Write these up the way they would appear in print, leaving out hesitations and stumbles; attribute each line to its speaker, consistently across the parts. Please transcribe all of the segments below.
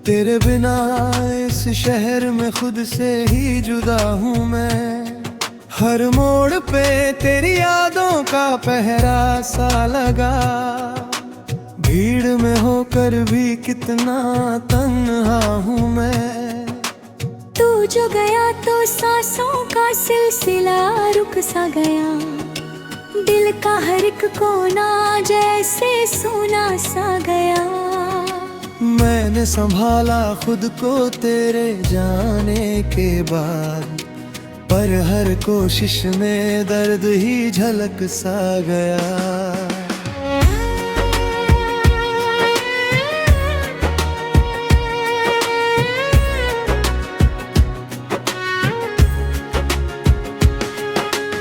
Speaker 1: तेरे बिना इस शहर में खुद से ही जुदा हूँ मैं। हर मोड़ पे तेरी यादों का पहरा सा लगा। भीड़ में होकर भी कितना तन्हा हूँ मैं।
Speaker 2: तू जो गया तो सांसों का सिलसिला रुक सा गया। दिल का हर एक कोना जैसे सोना सा गया।
Speaker 1: मैंने संभाला खुद को तेरे जाने के बाद, पर हर कोशिश में दर्द ही झलक सा गया।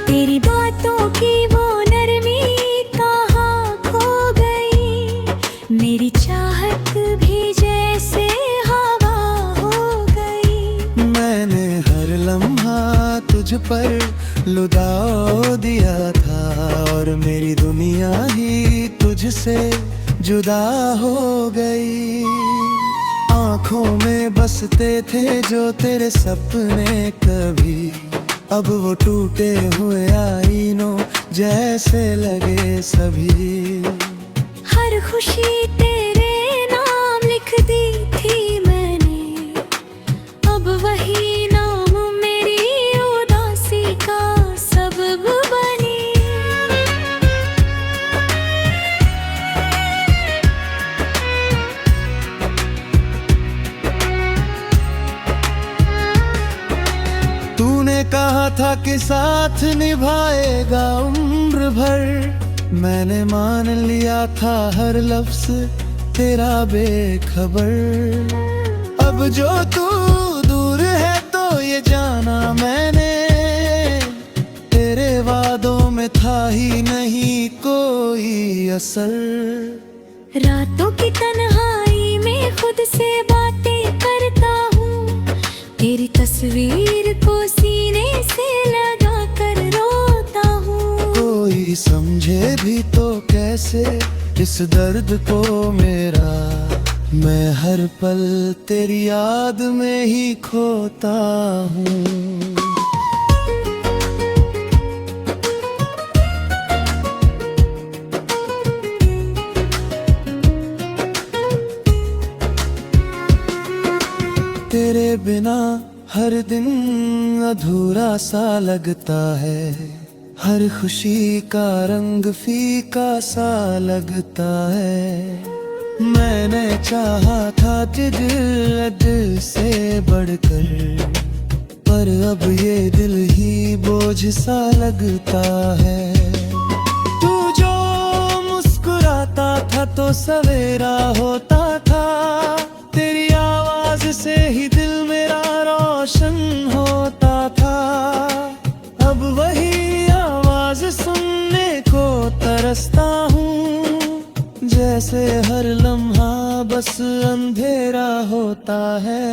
Speaker 2: तेरी बातों की वो नरमी कहाँ खो गई। मेरी चाहत भी जैसे हवा हो गई।
Speaker 1: मैंने हर लम्हा तुझ पर लुटा दिया था, और मेरी दुनिया ही तुझसे जुदा हो गई। आँखों में बसते थे जो तेरे सपने कभी, अब वो टूटे हुए आईनों जैसे लगे सभी।
Speaker 2: हर खुशी तेरे नाम लिख दी थी मैंने, अब वही नाम मेरी उदासी का सबब बनी।
Speaker 1: तूने कहा था कि साथ निभाएगा उम्र भर। मैंने मान लिया था हर लफ्ज तेरा बेखबर। अब जो तू दूर है तो ये जाना मैंने, तेरे वादों में था ही नहीं कोई असर।
Speaker 2: रातों की तन्हाई में खुद से बातें करता हूँ। तेरी तस्वीर को सीने से लगा कर रोता हूँ।
Speaker 1: कोई समझे भी तो कैसे इस दर्द को मेरा, मैं हर पल तेरी याद में ही खोता हूँ। तेरे बिना हर दिन अधूरा सा लगता है। हर खुशी का रंग फीका सा लगता है। मैंने चाहा था दिल से बढ़कर, पर अब ये दिल ही बोझ सा लगता है। तू जो मुस्कुराता था तो सवेरा होता था, तेरी आवाज से ही दिल मेरा रोशन होता था। अब वही आवाज सुनने को तरसता हूँ, जैसे हर लम्हा बस अंधेरा होता है।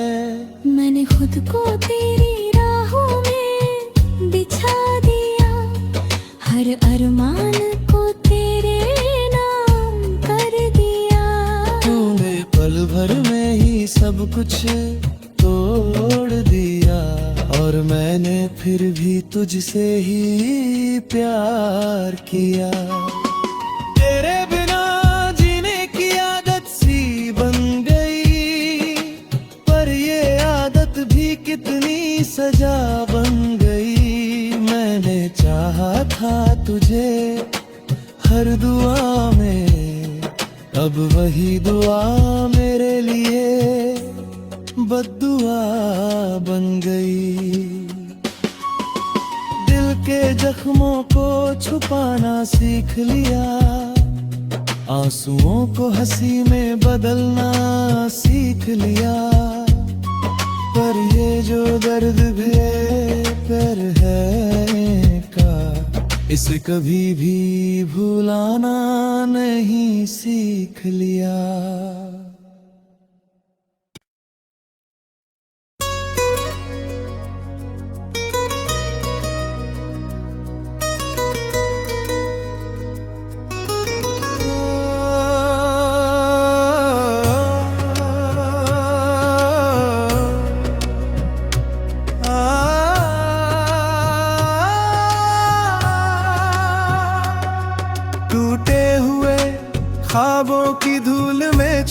Speaker 2: मैंने खुद को तेरी राहों में बिछा दिया। हर अरमान को तेरे नाम कर दिया।
Speaker 1: तूने पल भर में ही सब कुछ तोड़ दिया, और मैंने फिर भी तुझसे ही प्यार किया। तेरे बिना जीने की आदत सी बन गई, पर ये आदत भी कितनी सजा बन गई। मैंने चाहा था तुझे हर दुआ में, अब वही दुआ मेरे लिए बद्दुआ बन गई। दिल के जख्मों को छुपाना सीख लिया, आंसुओं को हंसी में बदलना सीख लिया। पर ये जो दर्द बेकर है का, इसे कभी भी भुलाना नहीं सीख लिया।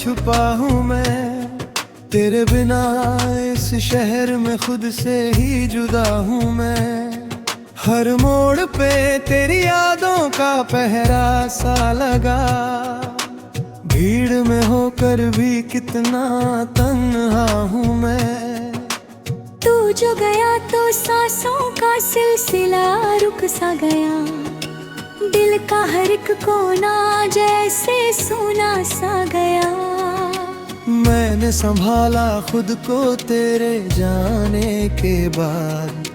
Speaker 1: छुपा हूँ मैं, तेरे बिना इस शहर में खुद से ही जुदा हूँ मैं। हर मोड़ पे तेरी यादों का पहरा सा लगा, भीड़ में होकर भी कितना तन्हा हूँ मैं।
Speaker 2: तू जो गया तो सांसों का सिलसिला रुक सा गया, दिल का हर एक कोना जैसे सूना सा गया।
Speaker 1: मैंने संभाला खुद को तेरे जाने के बाद,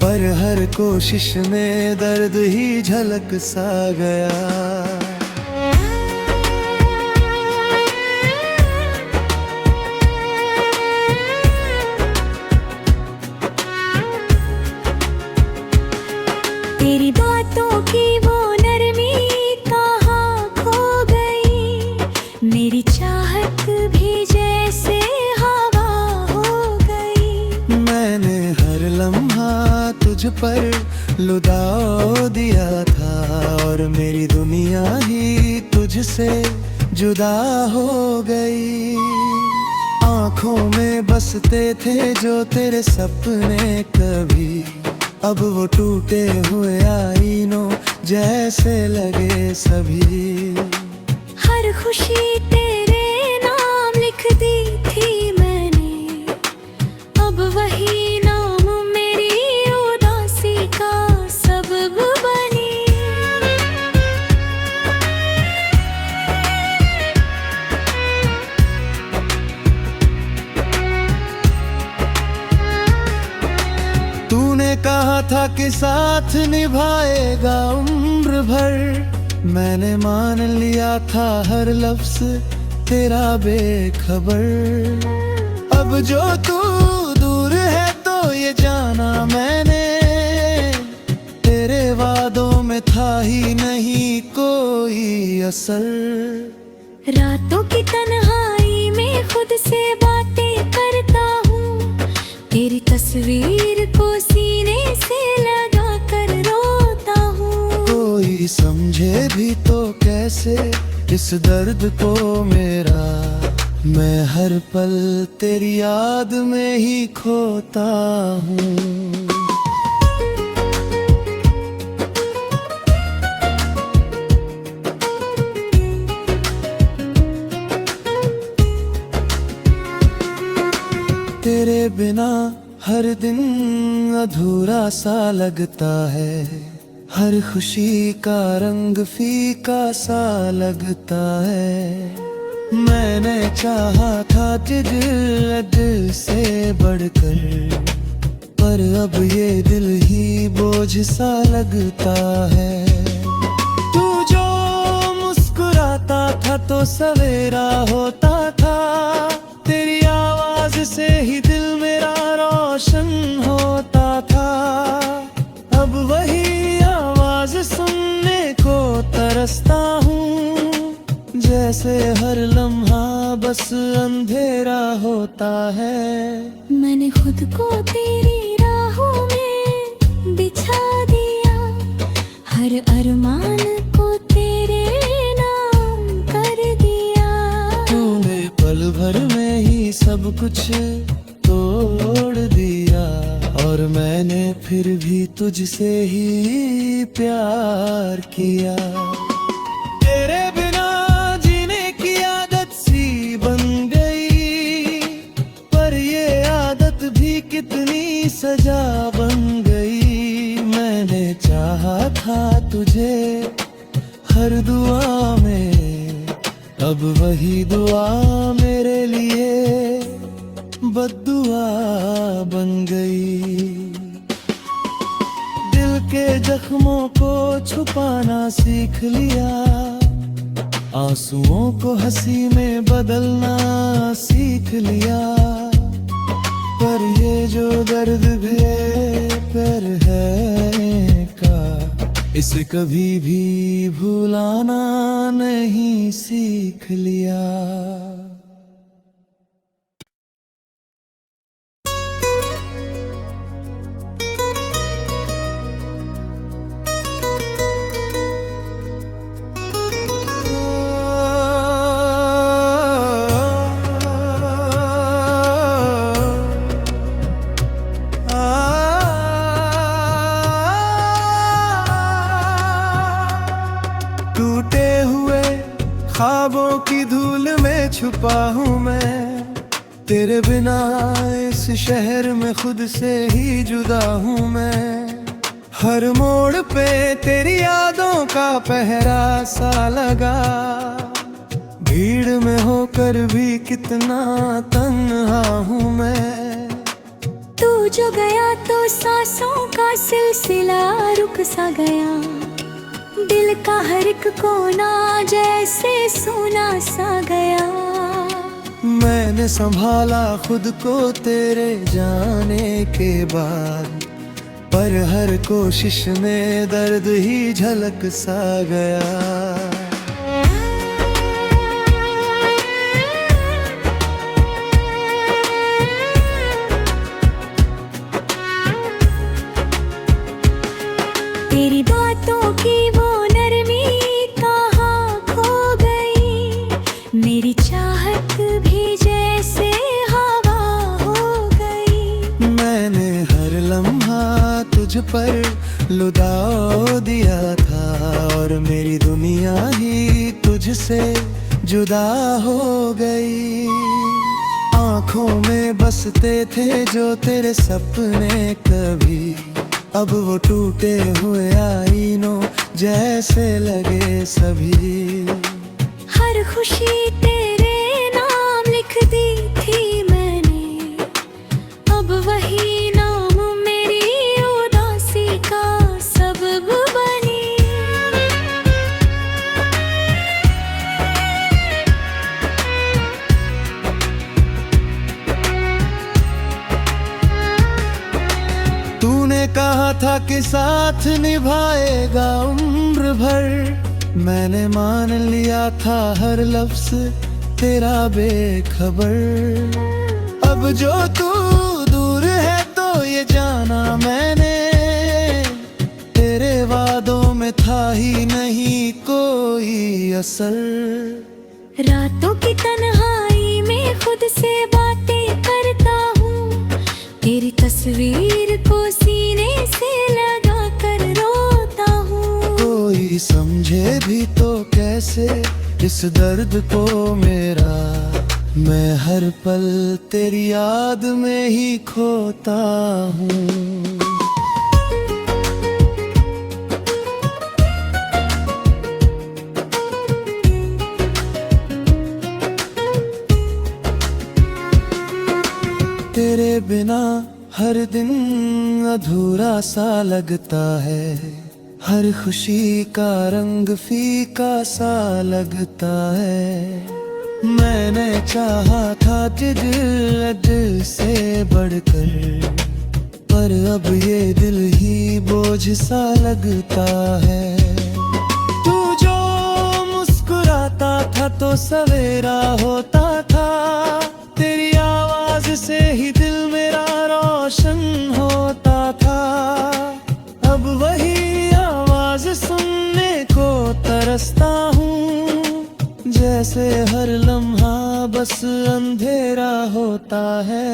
Speaker 1: पर हर कोशिश में दर्द ही झलक सा गया।
Speaker 2: तेरी बातों की वो नरमी कहाँ खो गई, मेरी चाहत भी जैसे हवा हो गई।
Speaker 1: मैंने हर लम्हा तुझ पर लुटा दिया था, और मेरी दुनिया ही तुझसे जुदा हो गई। आँखों में बसते थे जो तेरे सपने कभी, अब वो टूटे हुए आईनों जैसे लगे सभी।
Speaker 2: हर खुशी तेरे नाम लिख दी थी मैंने, अब वही नाम मेरी उदासी का सबब बनी।
Speaker 1: तूने कहा था कि साथ निभाएगा उम्र भर, मैंने मान लिया था हर लफ्ज तेरा बेखबर। अब जो तू दूर है तो ये जाना मैंने, तेरे वादों में था ही नहीं कोई असर।
Speaker 2: रातों की तन्हाई में खुद से बातें करता हूँ, तेरी तस्वीर को सीने से लगा कर रोता हूँ।
Speaker 1: कोई समझे भी तो कैसे इस दर्द को मेरा, मैं हर पल तेरी याद में ही खोता हूँ। तेरे बिना हर दिन अधूरा सा लगता है, हर खुशी का रंग फीका सा लगता है। मैंने चाहा था दिल से बढ़कर, पर अब ये दिल ही बोझ सा लगता है। तू जो मुस्कुराता था तो सवेरा होता था, तेरी आवाज से ही दिल मेरा रोशन होता था। अब वही आवाज सुनने को तरसता हूँ, जैसे हर लम्हा बस अंधेरा होता है।
Speaker 2: मैंने खुद को तेरी राहों में बिछा दिया, हर अरमान को तेरे नाम कर दिया।
Speaker 1: तूने पल भर में ही सब कुछ तोड़ दिया, और मैंने फिर भी तुझसे ही प्यार किया। तेरे बिना जीने की आदत सी बन गई, पर ये आदत भी कितनी सजा बन गई। मैंने चाहा था तुझे हर दुआ में, अब वही दुआ मेरे लिए बद्दुआ बन गई। दिल के जख्मों को छुपाना सीख लिया, आंसुओं को हंसी में बदलना सीख लिया। पर ये जो दर्द बेपर है का, इसे कभी भी भुलाना नहीं सीख लिया। तेरे बिना इस शहर में खुद से ही जुदा हूँ मैं। हर मोड़ पे तेरी यादों का पहरा सा लगा। भीड़ में होकर भी कितना तन्हा हूँ मैं।
Speaker 2: तू जो गया तो सांसों का सिलसिला रुक सा गया। दिल का हर एक कोना जैसे सोना सा गया।
Speaker 1: मैंने संभाला खुद को तेरे जाने के बाद, पर हर कोशिश में दर्द ही झलक सा गया।
Speaker 2: तेरी बातों की वो नरमी कहाँ खो गई। मेरी चाहत भी जैसे हवा हो गई।
Speaker 1: मैंने हर लम्हा तुझ पर लुटा दिया था, और मेरी दुनिया ही तुझसे जुदा हो गई। आँखों में बसते थे जो तेरे सपने कभी, अब वो टूटे हुए आईनों जैसे लगे सभी।
Speaker 2: हर खुशी तेरे नाम लिख दी थी मैंने, अब वही नाम मेरी उदासी का सबब बनी।
Speaker 1: तूने कहा था कि साथ निभाएगा उम्र भर। मैंने मान लिया था हर लफ्ज तेरा बेखबर। अब जो तू दूर है तो ये जाना मैंने, तेरे वादों में था ही नहीं कोई असर।
Speaker 2: रातों की तन्हाई में खुद से बातें करता हूँ। तेरी तस्वीर को सीने से लगा कर रोता हूँ।
Speaker 1: कोई समझे भी तो कैसे इस दर्द को मेरा, मैं हर पल तेरी याद में ही खोता हूँ। तेरे बिना हर दिन अधूरा सा लगता है। हर खुशी का रंग फीका सा लगता है। मैंने चाहा था दिल से बढ़कर, पर अब ये दिल ही बोझ सा लगता है। तू जो मुस्कुराता था तो सवेरा होता था, तेरी आवाज से ही दिल मेरा रोशन होता था। अब वही आवाज सुनने को तरसता हूँ, जैसे हर लम्हा बस अंधेरा होता है।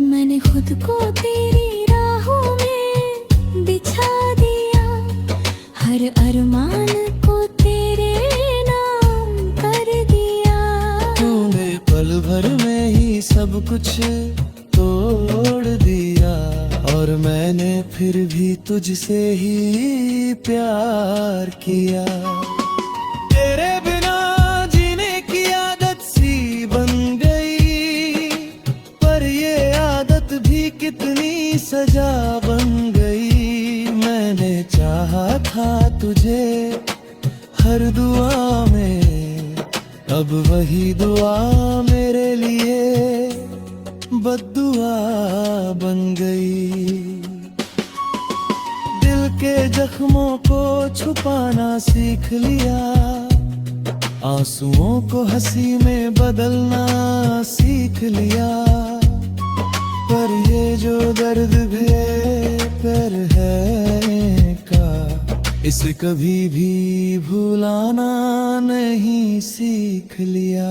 Speaker 2: मैंने खुद को तेरी राहों में बिछा दिया, हर अरमान को तेरे नाम कर दिया।
Speaker 1: तूने पल भर में ही सब कुछ तोड़ दिया, और मैंने फिर भी तुझसे ही प्यार किया। तेरे बिना जीने की आदत सी बन गई, पर ये आदत भी कितनी सजा बन गई। मैंने चाहा था तुझे हर दुआ में, अब वही दुआ मेरे लिए बद्दुआ बन गई। दिल के जख्मों को छुपाना सीख लिया, आंसुओं को हंसी में बदलना सीख लिया। पर ये जो दर्द बेपर है का, इसे कभी भी भुलाना नहीं सीख लिया।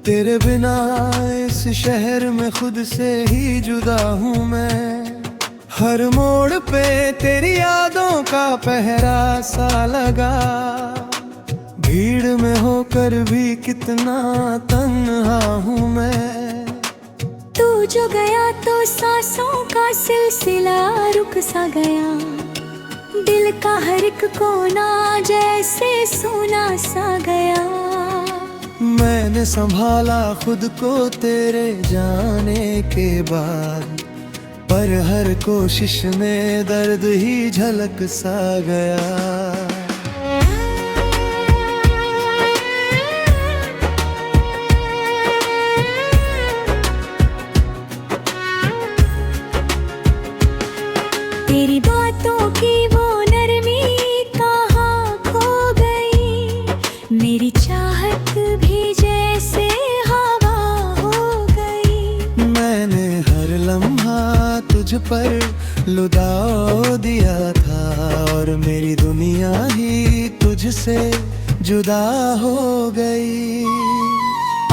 Speaker 1: तेरे बिना इस शहर में खुद से ही जुदा हूँ मैं। हर मोड़ पे तेरी यादों का पहरा सा लगा, भीड़ में होकर भी कितना तन्हा हूँ मैं।
Speaker 2: तू जो गया तो सांसों का सिलसिला रुक सा गया, दिल का हर एक कोना जैसे सोना सा गया।
Speaker 1: मैंने संभाला खुद को तेरे जाने के बाद, पर हर कोशिश में दर्द ही झलक सा गया।
Speaker 2: तेरी बातों की वो नरमी कहाँ खो गई, मेरी चाहत भी जैसे हवा हो गई।
Speaker 1: मैंने हर लम्हा तुझ पर लुटा दिया था, और मेरी दुनिया ही तुझसे जुदा हो गई।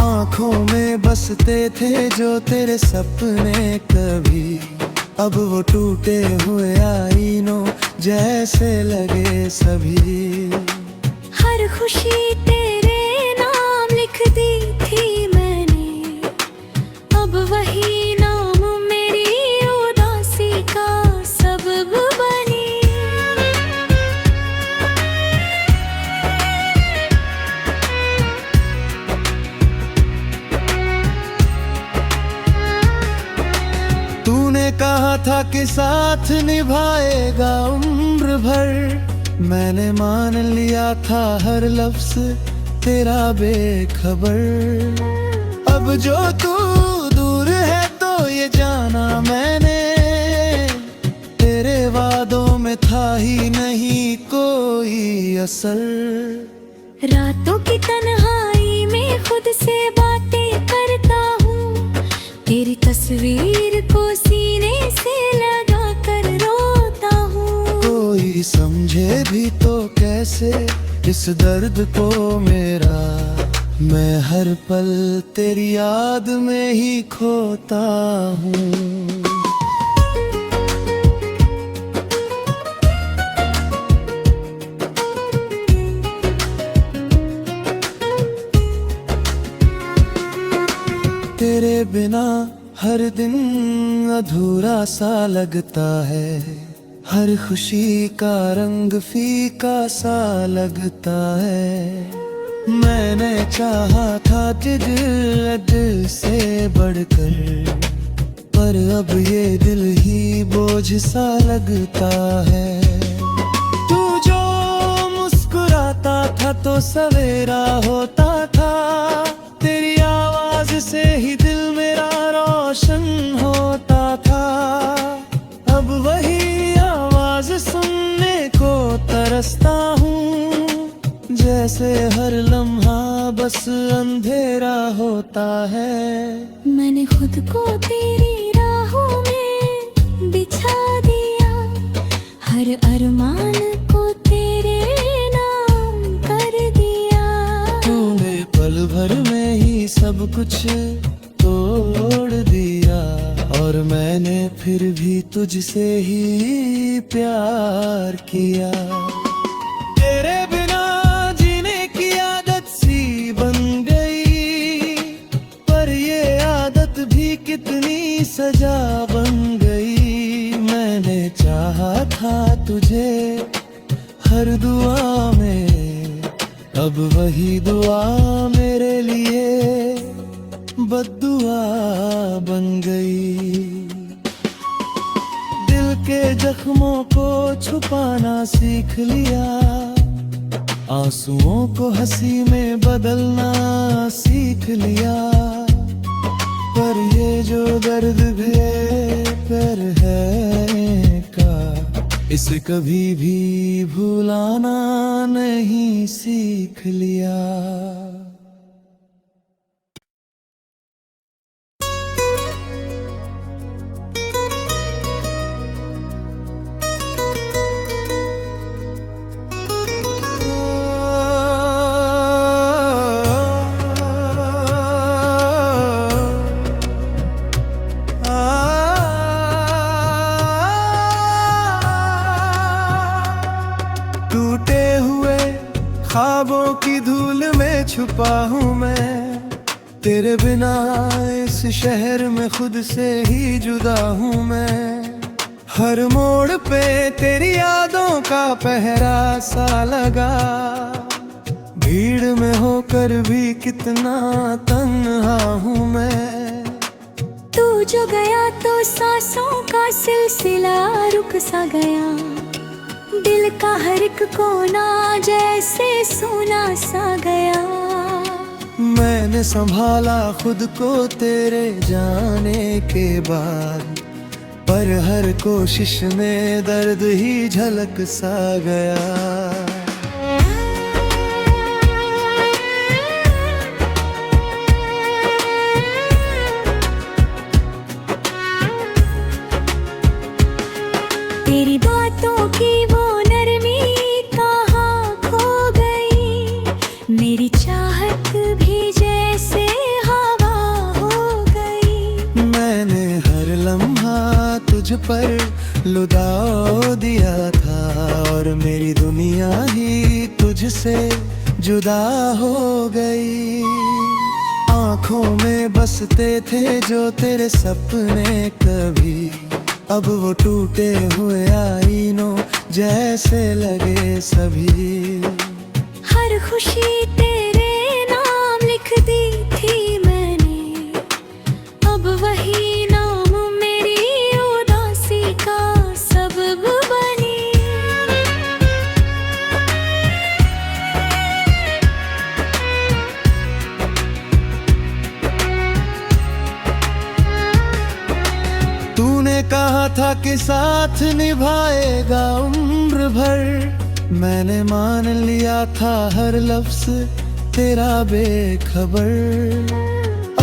Speaker 1: आँखों में बसते थे जो तेरे सपने कभी, अब वो टूटे हुए आईनों जैसे लगे सभी।
Speaker 2: हर खुशी तेरे नाम लिख दी थी मैंने, अब वही नाम मेरी उदासी का सबब बनी।
Speaker 1: तूने कहा था कि साथ निभाएगा उम्र भर, मैंने मान लिया था हर लफ्ज तेरा बेखबर। अब जो तू दूर है तो ये जाना मैंने, तेरे वादों में था ही नहीं कोई असर।
Speaker 2: रातों की तन्हाई में खुद से बातें करता हूँ, तेरी तस्वीर को सीने से लगा कर रोता हूँ।
Speaker 1: कोई समझे भी तो कैसे इस दर्द को मेरा, मैं हर पल तेरी याद में ही खोता हूँ। तेरे बिना हर दिन अधूरा सा लगता है, हर खुशी का रंग फीका सा लगता है। मैंने चाहा था दिल से बढ़कर, पर अब ये दिल ही बोझ सा लगता है। तू जो मुस्कुराता था तो सवेरा होता था, तेरी आवाज से ही दिल मेरा रोशन होता था। अब वही आवाज सुनने को तरसता हूँ, जैसे हर लम्हा बस अंधेरा होता है।
Speaker 2: मैंने खुद को तेरी राहों में बिछा दिया, हर अरमान को तेरे नाम कर दिया।
Speaker 1: तूने पल भर में ही सब कुछ तोड़ दिया, और मैंने फिर भी तुझसे ही प्यार किया। तेरे बिना जीने की आदत सी बन गई, पर ये आदत भी कितनी सजा बन गई। मैंने चाहा था तुझे हर दुआ में, अब वही दुआ मेरे लिए बद्दुआ बन गई। दिल के जख्मों को छुपाना सीख लिया, आंसुओं को हंसी में बदलना सीख लिया। पर ये जो दर्द बेपर है का, इसे कभी भी भुलाना नहीं सीख लिया। तेरे बिना इस शहर में खुद से ही जुदा हूँ मैं। हर मोड़ पे तेरी यादों का पहरा सा लगा, भीड़ में होकर भी कितना तन्हा हूँ मैं।
Speaker 2: तू जो गया तो सांसों का सिलसिला रुक सा गया, दिल का हर एक कोना जैसे सोना सा गया।
Speaker 1: मैंने संभाला खुद को तेरे जाने के बाद, पर हर कोशिश में दर्द ही झलक सा गया।
Speaker 2: तेरी बातों की वो नरमी कहाँ खो गई, मेरी चाहत भी जैसे हवा हो गई।
Speaker 1: मैंने हर लम्हा तुझ पर लुटा दिया था, और मेरी दुनिया ही तुझसे जुदा हो गई। आँखों में बसते थे जो तेरे सपने कभी, अब वो टूटे हुए आईनों जैसे लगे सभी।
Speaker 2: हर खुशी तेरे नाम लिख दी थी मैंने, अब वही नाम मेरी उदासी का सबब बनी।
Speaker 1: तूने कहा था कि साथ निभाएगा उम्र भर, मैंने मान लिया था हर लफ्ज तेरा बेखबर।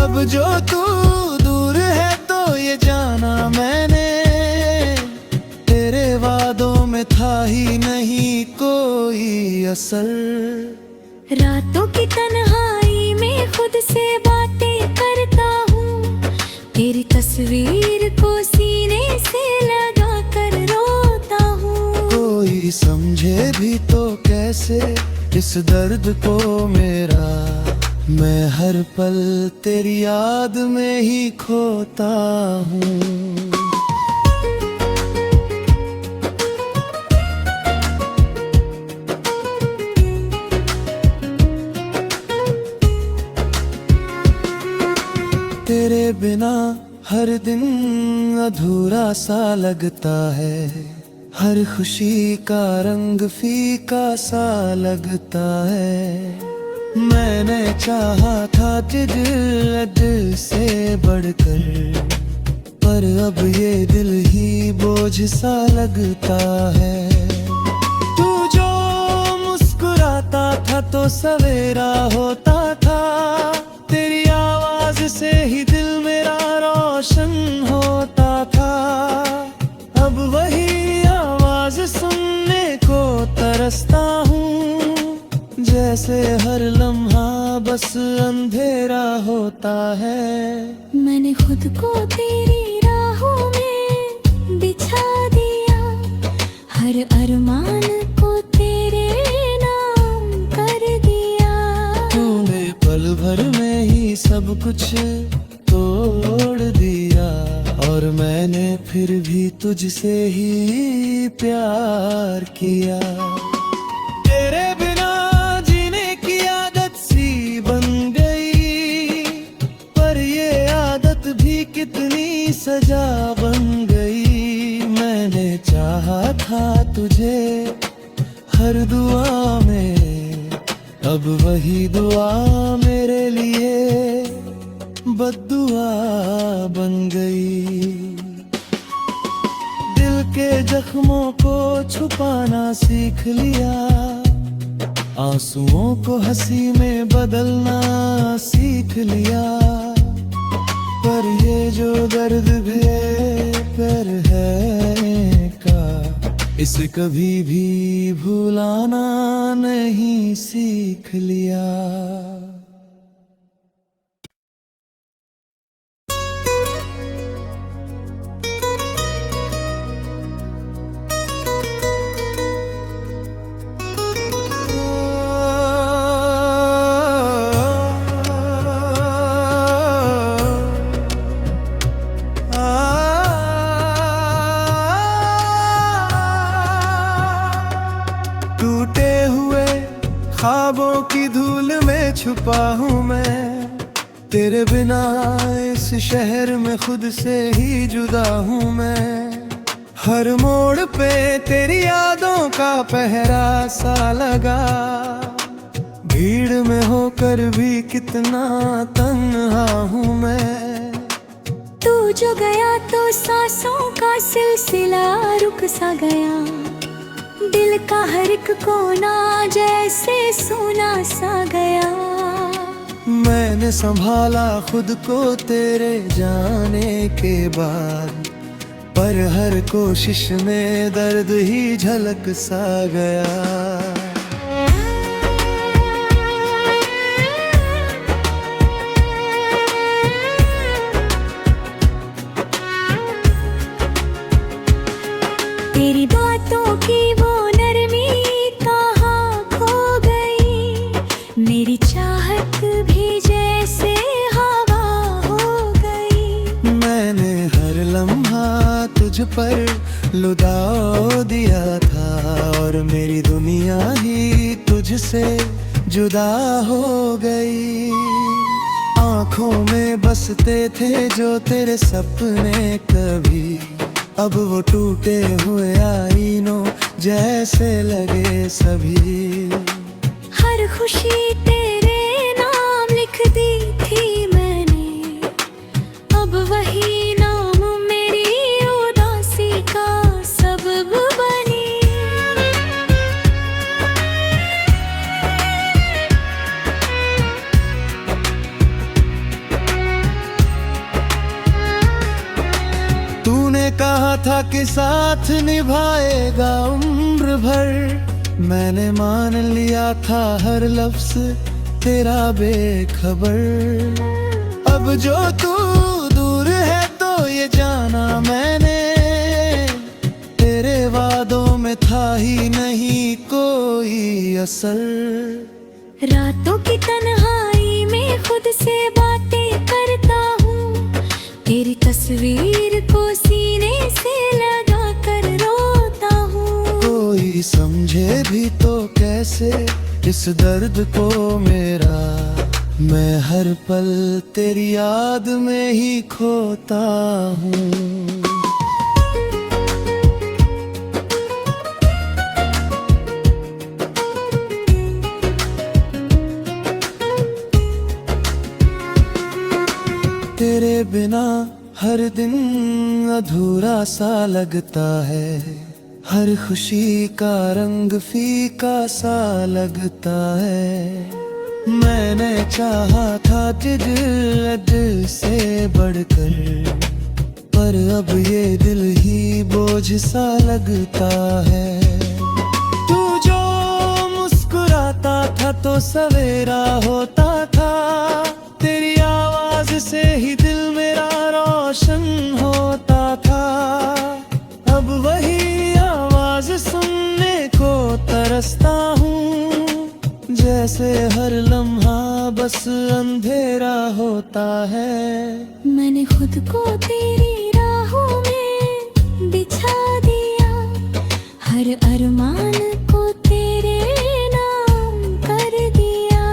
Speaker 1: अब जो तू दूर है तो ये जाना मैंने, तेरे वादों में था ही नहीं कोई असर।
Speaker 2: रातों की तन्हाई में खुद से बातें करता हूँ, तेरी तस्वीर को सीने से लगा कर रोता हूँ।
Speaker 1: कोई समझे भी तो कैसे इस दर्द को मेरा, मैं हर पल तेरी याद में ही खोता हूँ। तेरे बिना हर दिन अधूरा सा लगता है, हर खुशी का रंग फीका सा लगता है। मैंने चाहा था तुझ से बढ़कर, पर अब ये दिल ही बोझ सा लगता है। तू जो मुस्कुराता था तो सवेरा होता था, तेरी आवाज से ही दिल मेरा रोशन होता था। अब वही आवाज सुनने को तरसता हूँ, जैसे हर लम्हा बस अंधेरा होता है।
Speaker 2: मैंने खुद को तेरी राहों में बिछा दिया, हर अरमान को तेरे नाम कर दिया।
Speaker 1: तूने पल भर में ही सब कुछ तोड़ दिया, और मैंने फिर भी तुझसे ही प्यार किया। तेरे बिना जीने की आदत सी बन गई, पर ये आदत भी कितनी सजा बन गई। मैंने चाहा था तुझे हर दुआ में, अब वही दुआ मेरे लिए बद्दुआ बन गई। दिल के जख्मों को छुपाना सीख लिया, आंसुओं को हंसी में बदलना सीख लिया। पर ये जो दर्द बेकर है का, इसे कभी भी भुलाना नहीं सीख लिया। छुपा हूँ मैं, तेरे बिना इस शहर में खुद से ही जुदा हूँ मैं। हर मोड़ पे तेरी यादों का पहरा सा लगा, भीड़ में होकर भी कितना तन्हा हूँ मैं।
Speaker 2: तू जो गया तो सांसों का सिलसिला रुक सा गया, दिल का हर एक कोना जैसे सोना सा गया।
Speaker 1: मैंने संभाला खुद को तेरे जाने के बाद, पर हर कोशिश में दर्द ही झलक सा गया।
Speaker 2: तेरी बातों की वो नरमी कहाँ खो गई, मेरी चाहत भी जैसे हवा हो गई।
Speaker 1: मैंने हर लम्हा तुझ पर लुटा दिया था, और मेरी दुनिया ही तुझसे जुदा हो गई। आँखों में बसते थे जो तेरे सपने कभी, अब वो टूटे हुए आईनों जैसे लगे सभी।
Speaker 2: हर खुशी तेरे नाम लिख दी थी मैंने, अब वही नाम मेरी उदासी का सबब बनी।
Speaker 1: तूने कहा था कि साथ निभाएगा उम्र भर, मैंने मान लिया था हर लफ्ज तेरा बेखबर। अब जो तू दूर है तो ये जाना मैंने, तेरे वादों में था ही नहीं कोई असर।
Speaker 2: रातों की तन्हाई में खुद से बातें करता हूँ, तेरी तस्वीर को सीने से लगा कर रोता हूँ।
Speaker 1: कोई समझे भी तो कैसे इस दर्द को मेरा, मैं हर पल तेरी याद में ही खोता हूँ। तेरे बिना हर दिन अधूरा सा लगता है, हर खुशी का रंग फीका सा लगता है। मैंने चाहा था तुझ से बढ़कर, पर अब ये दिल ही बोझ सा लगता है। तू जो मुस्कुराता था तो सवेरा होता था, तेरी आवाज से ही दिल मेरा रोशन होता था। अब वही आवाज सुनने को तरसता हूँ, जैसे हर लम्हा बस अंधेरा होता है।
Speaker 2: मैंने खुद को तेरी राहों में बिछा दिया, हर अरमान को तेरे नाम कर दिया।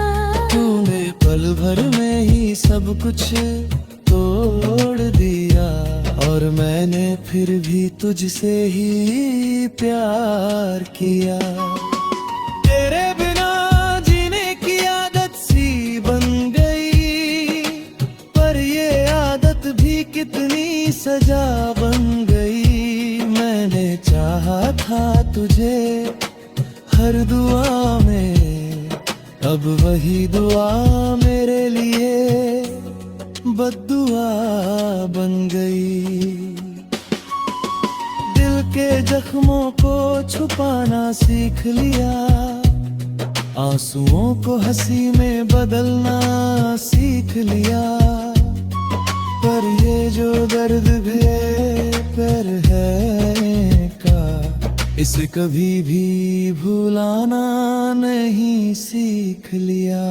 Speaker 1: तूने पल भर में ही सब कुछ तोड़ दिया, और मैंने फिर भी तुझसे ही प्यार किया। तेरे बिना जीने की आदत सी बन गई, पर ये आदत भी कितनी सजा बन गई। मैंने चाहा था तुझे हर दुआ में, अब वही दुआ मेरे लिए बद्दुआ बन गई। दिल के जख्मों को छुपाना सीख लिया, आंसुओं को हंसी में बदलना सीख लिया। पर ये जो दर्द बेपर है का, इसे कभी भी भुलाना नहीं सीख लिया।